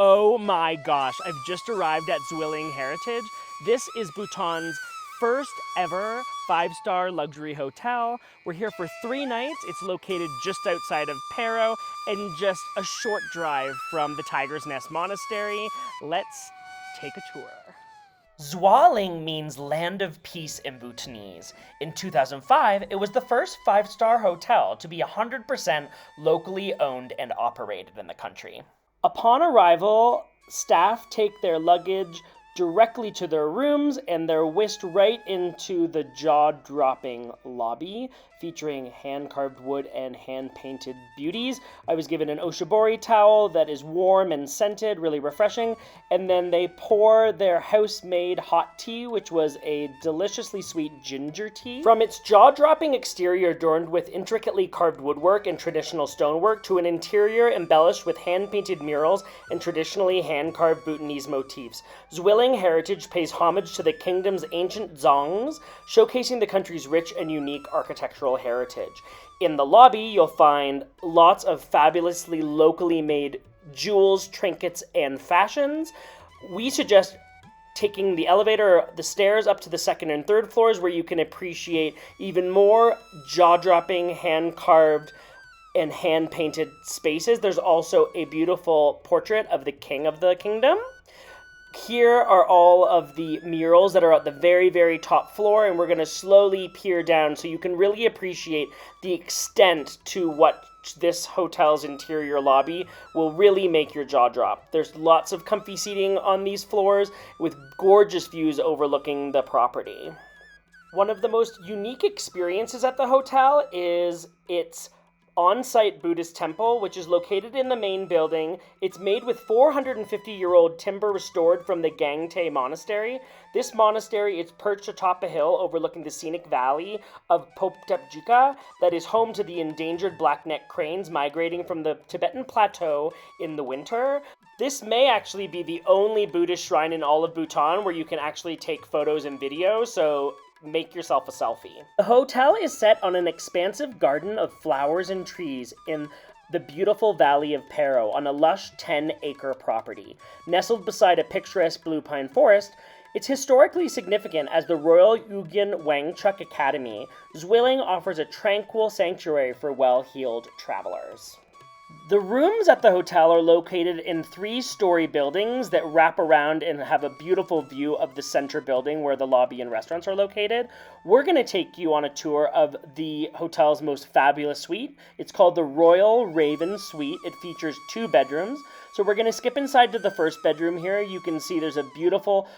Oh my gosh, I've just arrived at Zhiwaling Heritage. This is Bhutan's first ever 5-star luxury hotel. We're here for 3 nights. It's located just outside of Paro and just a short drive from the Tiger's Nest Monastery. Let's take a tour. Zhiwaling means land of peace in Bhutanese. In 2005, it was the first 5-star hotel to be 100% locally owned and operated in the country. Upon arrival, staff take their luggage directly to their rooms and they're whisked right into the jaw-dropping lobby featuring hand-carved wood and hand-painted beauties. I was given an oshibori towel that is warm and scented, really refreshing, and then they pour their house-made hot tea, which was a deliciously sweet ginger tea. From its jaw-dropping exterior adorned with intricately carved woodwork and traditional stonework to an interior embellished with hand-painted murals and traditionally hand-carved Bhutanese motifs, Zhiwaling Heritage pays homage to the kingdom's ancient dzongs, showcasing the country's rich and unique architectural heritage. In the lobby, you'll find lots of fabulously locally made jewels, trinkets, and fashions. We suggest taking the elevator or the stairs up to the 2nd and 3rd floors where you can appreciate even more jaw-dropping, hand-carved, and hand-painted spaces. There's also a beautiful portrait of the king of the kingdom. Here are all of the murals that are at the very, very top floor, and we're going to slowly peer down so you can really appreciate the extent to what this hotel's interior lobby will really make your jaw drop. There's lots of comfy seating on these floors with gorgeous views overlooking the property. One of the most unique experiences at the hotel is its on-site Buddhist temple, which is located in the main building. It's made with 450-year-old timber restored from the Gangte Monastery. This monastery is perched atop a hill overlooking the scenic valley of Poptepjika that is home to the endangered black-necked cranes migrating from the Tibetan Plateau in the winter. This may actually be the only Buddhist shrine in all of Bhutan where you can actually take photos and videos, so make yourself a selfie. The hotel is set on an expansive garden of flowers and trees in the beautiful valley of Paro on a lush 10-acre property. Nestled beside a picturesque blue pine forest, it's historically significant as the Royal Ugyen Wangchuck Academy. Zhiwaling offers a tranquil sanctuary for well-heeled travelers. The rooms at the hotel are located in 3-story buildings that wrap around and have a beautiful view of the center building where the lobby and restaurants are located. We're going to take you on a tour of the hotel's most fabulous suite. It's called the Royal Raven Suite. It features 2 bedrooms. So we're going to skip inside to the first bedroom here. You can see there's a beautiful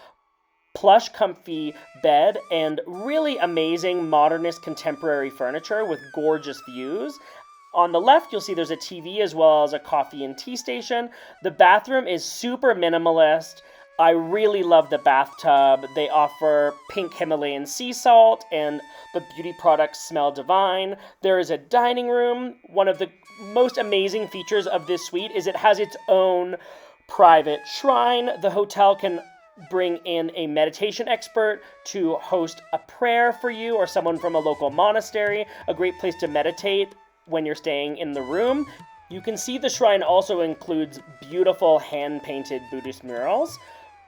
plush, comfy bed and really amazing modernist contemporary furniture with gorgeous views. On the left, you'll see there's a TV as well as a coffee and tea station. The bathroom is super minimalist. I really love the bathtub. They offer pink Himalayan sea salt and the beauty products smell divine. There is a dining room. One of the most amazing features of this suite is it has its own private shrine. The hotel can bring in a meditation expert to host a prayer for you or someone from a local monastery. A great place to meditate when you're staying in the room. You can see the shrine also includes beautiful hand-painted Buddhist murals.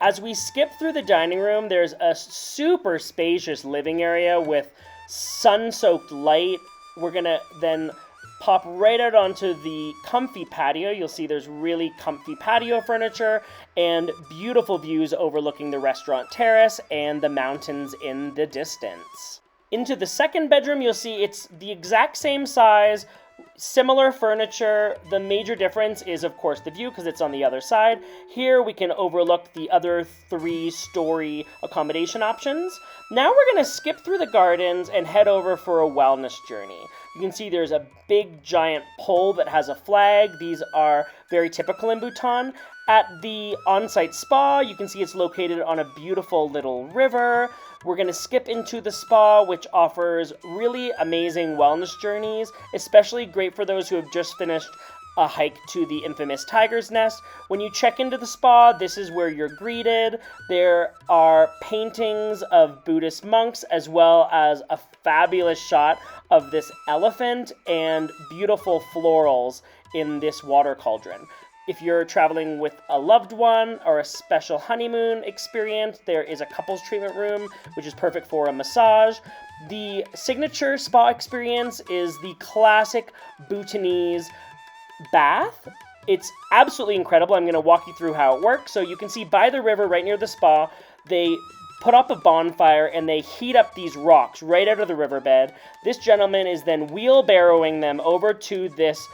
As we skip through the dining room, there's a super spacious living area with sun-soaked light. We're gonna then pop right out onto the comfy patio. You'll see there's really comfy patio furniture and beautiful views overlooking the restaurant terrace and the mountains in the distance. Into the second bedroom, you'll see it's the exact same size, similar furniture. The major difference is, of course, the view because it's on the other side. Here we can overlook the other 3-story accommodation options. Now we're going to skip through the gardens and head over for a wellness journey. You can see there's a big giant pole that has a flag. These are very typical in Bhutan. At the on-site spa, you can see it's located on a beautiful little river. We're going to skip into the spa, which offers really amazing wellness journeys, especially great for those who have just finished a hike to the infamous Tiger's Nest. When you check into the spa, this is where you're greeted. There are paintings of Buddhist monks, as well as a fabulous shot of this elephant and beautiful florals in this water cauldron. If you're traveling with a loved one or a special honeymoon experience, there is a couples treatment room, which is perfect for a massage. The signature spa experience is the classic Bhutanese bath. It's absolutely incredible. I'm going to walk you through how it works. So you can see by the river right near the spa, they put up a bonfire and they heat up these rocks right out of the riverbed. This gentleman is then wheelbarrowing them over to this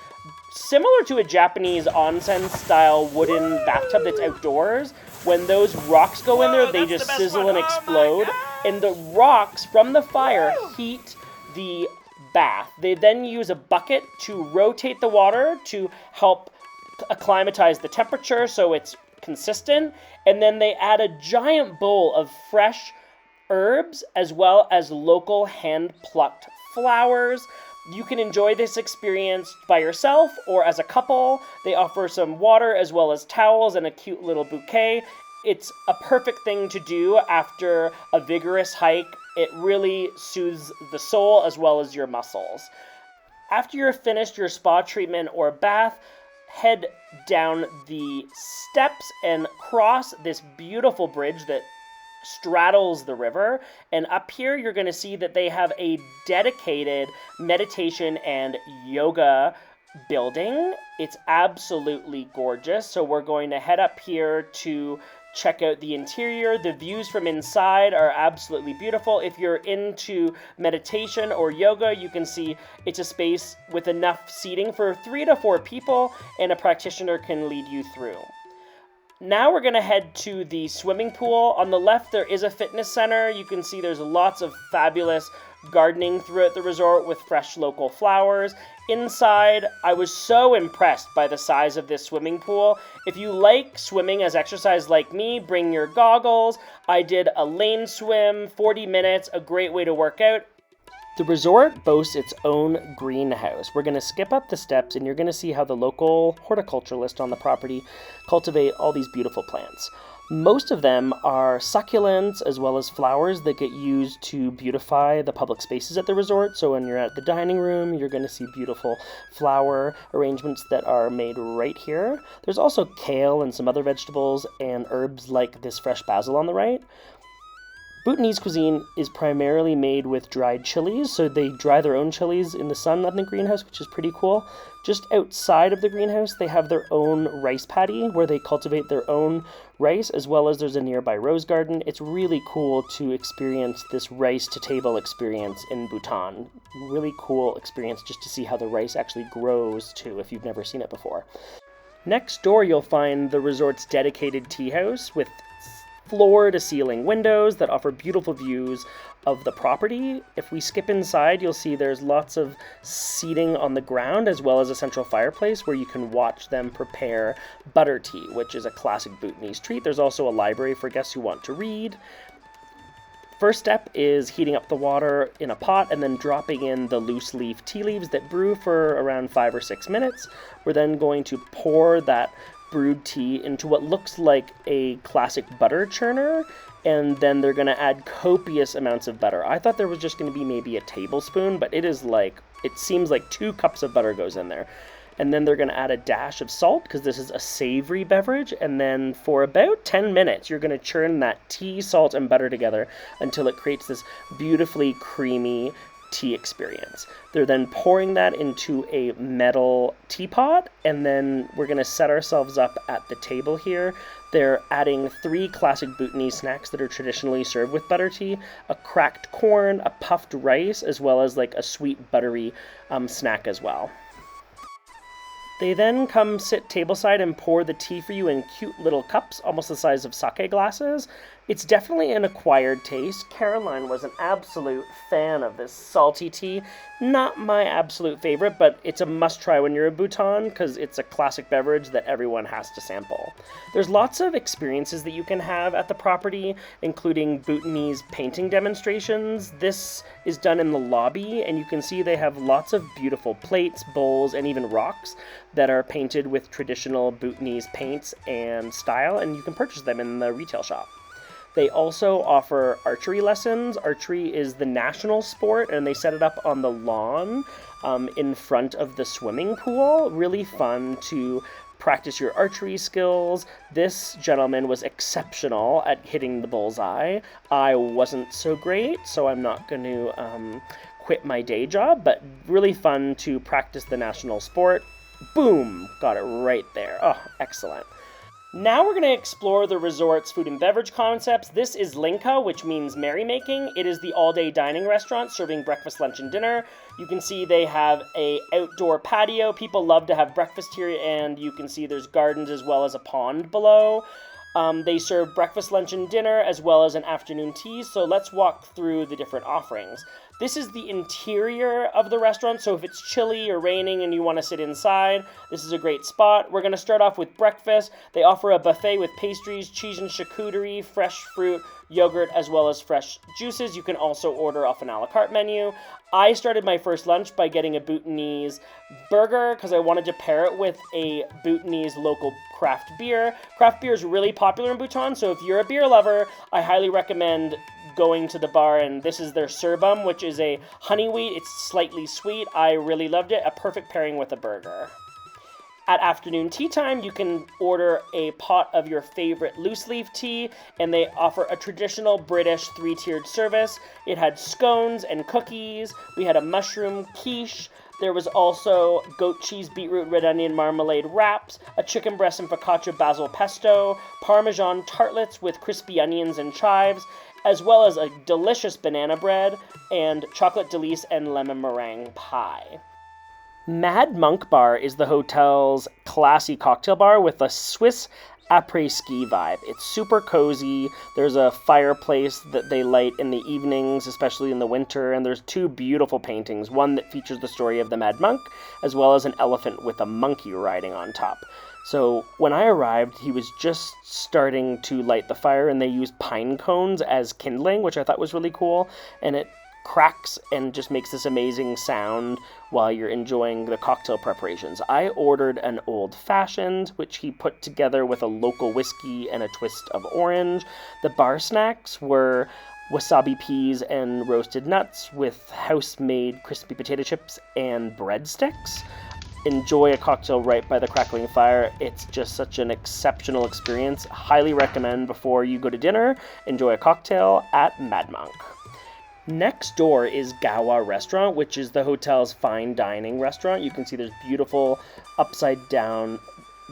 similar to a Japanese onsen style wooden bathtub that's outdoors. When those rocks go in there, they just sizzle and explode. And the rocks from the fire heat the bath. They then use a bucket to rotate the water to help acclimatize the temperature so it's consistent. And then they add a giant bowl of fresh herbs as well as local hand-plucked flowers. You can enjoy this experience by yourself or as a couple. They offer some water as well as towels and a cute little bouquet. It's a perfect thing to do after a vigorous hike. It really soothes the soul as well as your muscles. After you're finished your spa treatment or bath, head down the steps and cross this beautiful bridge that straddles the river, and up here you're going to see that they have a dedicated meditation and yoga building. It's absolutely gorgeous, so we're going to head up here to check out the interior. The views from inside are absolutely beautiful. If you're into meditation or yoga, you can see it's a space with enough seating for 3 to 4 people, and a practitioner can lead you through. Now we're going to head to the swimming pool. On the left, there is a fitness center. You can see there's lots of fabulous gardening throughout the resort with fresh local flowers. Inside, I was so impressed by the size of this swimming pool. If you like swimming as exercise like me, bring your goggles. I did a lane swim, 40 minutes, a great way to work out. The resort boasts its own greenhouse. We're going to skip up the steps and you're going to see how the local horticulturalists on the property cultivate all these beautiful plants. Most of them are succulents as well as flowers that get used to beautify the public spaces at the resort. So when you're at the dining room, you're going to see beautiful flower arrangements that are made right here. There's also kale and some other vegetables and herbs like this fresh basil on the right. Bhutanese cuisine is primarily made with dried chilies, so they dry their own chilies in the sun in the greenhouse, which is pretty cool. Just outside of the greenhouse, they have their own rice paddy where they cultivate their own rice, as well as there's a nearby rose garden. It's really cool to experience this rice to table experience in Bhutan. Really cool experience just to see how the rice actually grows too, if you've never seen it before. Next door, you'll find the resort's dedicated tea house with floor-to-ceiling windows that offer beautiful views of the property. If we skip inside, you'll see there's lots of seating on the ground as well as a central fireplace where you can watch them prepare butter tea, which is a classic Bhutanese treat. There's also a library for guests who want to read. First step is heating up the water in a pot and then dropping in the loose leaf tea leaves that brew for around 5 or 6 minutes. We're then going to pour that brewed tea into what looks like a classic butter churner, and then they're going to add copious amounts of butter. I thought there was just going to be maybe a tablespoon, but it seems like 2 cups of butter goes in there. And then they're going to add a dash of salt because this is a savory beverage, and then for about 10 minutes you're going to churn that tea, salt, and butter together until it creates this beautifully creamy tea experience. They're then pouring that into a metal teapot, and then we're going to set ourselves up at the table here. They're adding 3 classic Bhutanese snacks that are traditionally served with butter tea: a cracked corn, a puffed rice, as well as like a sweet buttery snack as well. They then come sit tableside and pour the tea for you in cute little cups, almost the size of sake glasses. It's definitely an acquired taste. Caroline was an absolute fan of this salty tea. Not my absolute favorite, but it's a must-try when you're in Bhutan because it's a classic beverage that everyone has to sample. There's lots of experiences that you can have at the property, including Bhutanese painting demonstrations. This is done in the lobby, and you can see they have lots of beautiful plates, bowls, and even rocks that are painted with traditional Bhutanese paints and style, and you can purchase them in the retail shop. They also offer archery lessons. Archery is the national sport, and they set it up on the lawn in front of the swimming pool. Really fun to practice your archery skills. This gentleman was exceptional at hitting the bullseye. I wasn't so great, so I'm not going to quit my day job, but really fun to practice the national sport. Boom! Got it right there. Oh, excellent. Now we're going to explore the resort's food and beverage concepts. This is Lingka, which means merrymaking. It is the all-day dining restaurant serving breakfast, lunch, and dinner. You can see they have an outdoor patio. People love to have breakfast here, and you can see there's gardens as well as a pond below. They serve breakfast, lunch, and dinner, as well as an afternoon tea. So let's walk through the different offerings. This is the interior of the restaurant, so if it's chilly or raining and you want to sit inside, this is a great spot. We're going to start off with breakfast. They offer a buffet with pastries, cheese and charcuterie, fresh fruit, yogurt, as well as fresh juices. You can also order off an a la carte menu. I started my first lunch by getting a Bhutanese burger because I wanted to pair it with a Bhutanese local craft beer. Craft beer is really popular in Bhutan, so if you're a beer lover, I highly recommend going to the bar, and this is their serbum, which is a honey wheat. It's slightly sweet. I really loved it. A perfect pairing with a burger. At afternoon tea time, you can order a pot of your favorite loose leaf tea, and they offer a traditional British 3-tiered service. It had scones and cookies. We had a mushroom quiche. There was also goat cheese, beetroot, red onion marmalade wraps, a chicken breast and focaccia basil pesto, parmesan tartlets with crispy onions and chives, as well as a delicious banana bread and chocolate delice and lemon meringue pie. Mad Monk Bar is the hotel's classy cocktail bar with a Swiss après-ski vibe. It's super cozy. There's a fireplace that they light in the evenings, especially in the winter, and there's 2 beautiful paintings, one that features the story of the Mad Monk, as well as an elephant with a monkey riding on top. So when I arrived, he was just starting to light the fire, and they used pine cones as kindling, which I thought was really cool, and it cracks and just makes this amazing sound while you're enjoying the cocktail preparations. I ordered an old-fashioned, which he put together with a local whiskey and a twist of orange. The bar snacks were wasabi peas and roasted nuts with house-made crispy potato chips and breadsticks. Enjoy a cocktail right by the crackling fire. It's just such an exceptional experience. Highly recommend before you go to dinner, enjoy a cocktail at Mad Monk. Next door is Gawa Restaurant, which is the hotel's fine dining restaurant. You can see there's beautiful upside down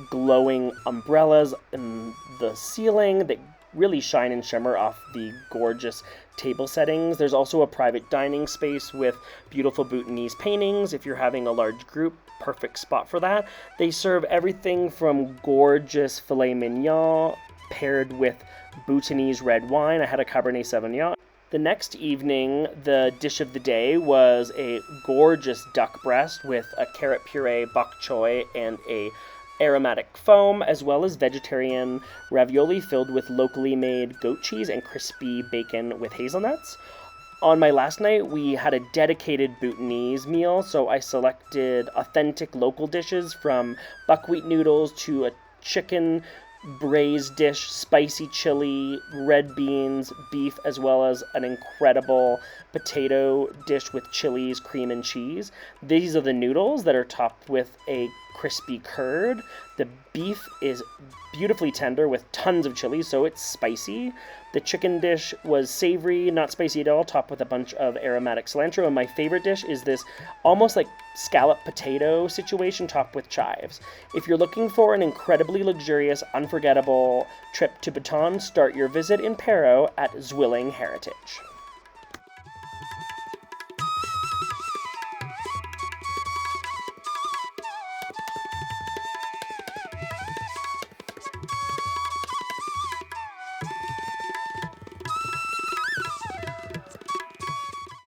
glowing umbrellas in the ceiling that really shine and shimmer off the gorgeous table settings. There's also a private dining space with beautiful Bhutanese paintings. If you're having a large group, perfect spot for that. They serve everything from gorgeous filet mignon paired with Bhutanese red wine. I had a Cabernet Sauvignon. The next evening, the dish of the day was a gorgeous duck breast with a carrot puree, bok choy, and a aromatic foam, as well as vegetarian ravioli filled with locally made goat cheese and crispy bacon with hazelnuts. On my last night, we had a dedicated Bhutanese meal, so I selected authentic local dishes from buckwheat noodles to a chicken braised dish, spicy chili, red beans, beef, as well as an incredible potato dish with chilies, cream, and cheese. These are the noodles that are topped with a crispy curd. The beef is beautifully tender with tons of chili, so it's spicy. The chicken dish was savory, not spicy at all, topped with a bunch of aromatic cilantro. And my favorite dish is this almost like scallop potato situation topped with chives. If you're looking for an incredibly luxurious, unforgettable trip to Bhutan, start your visit in Paro at Zhiwaling Heritage.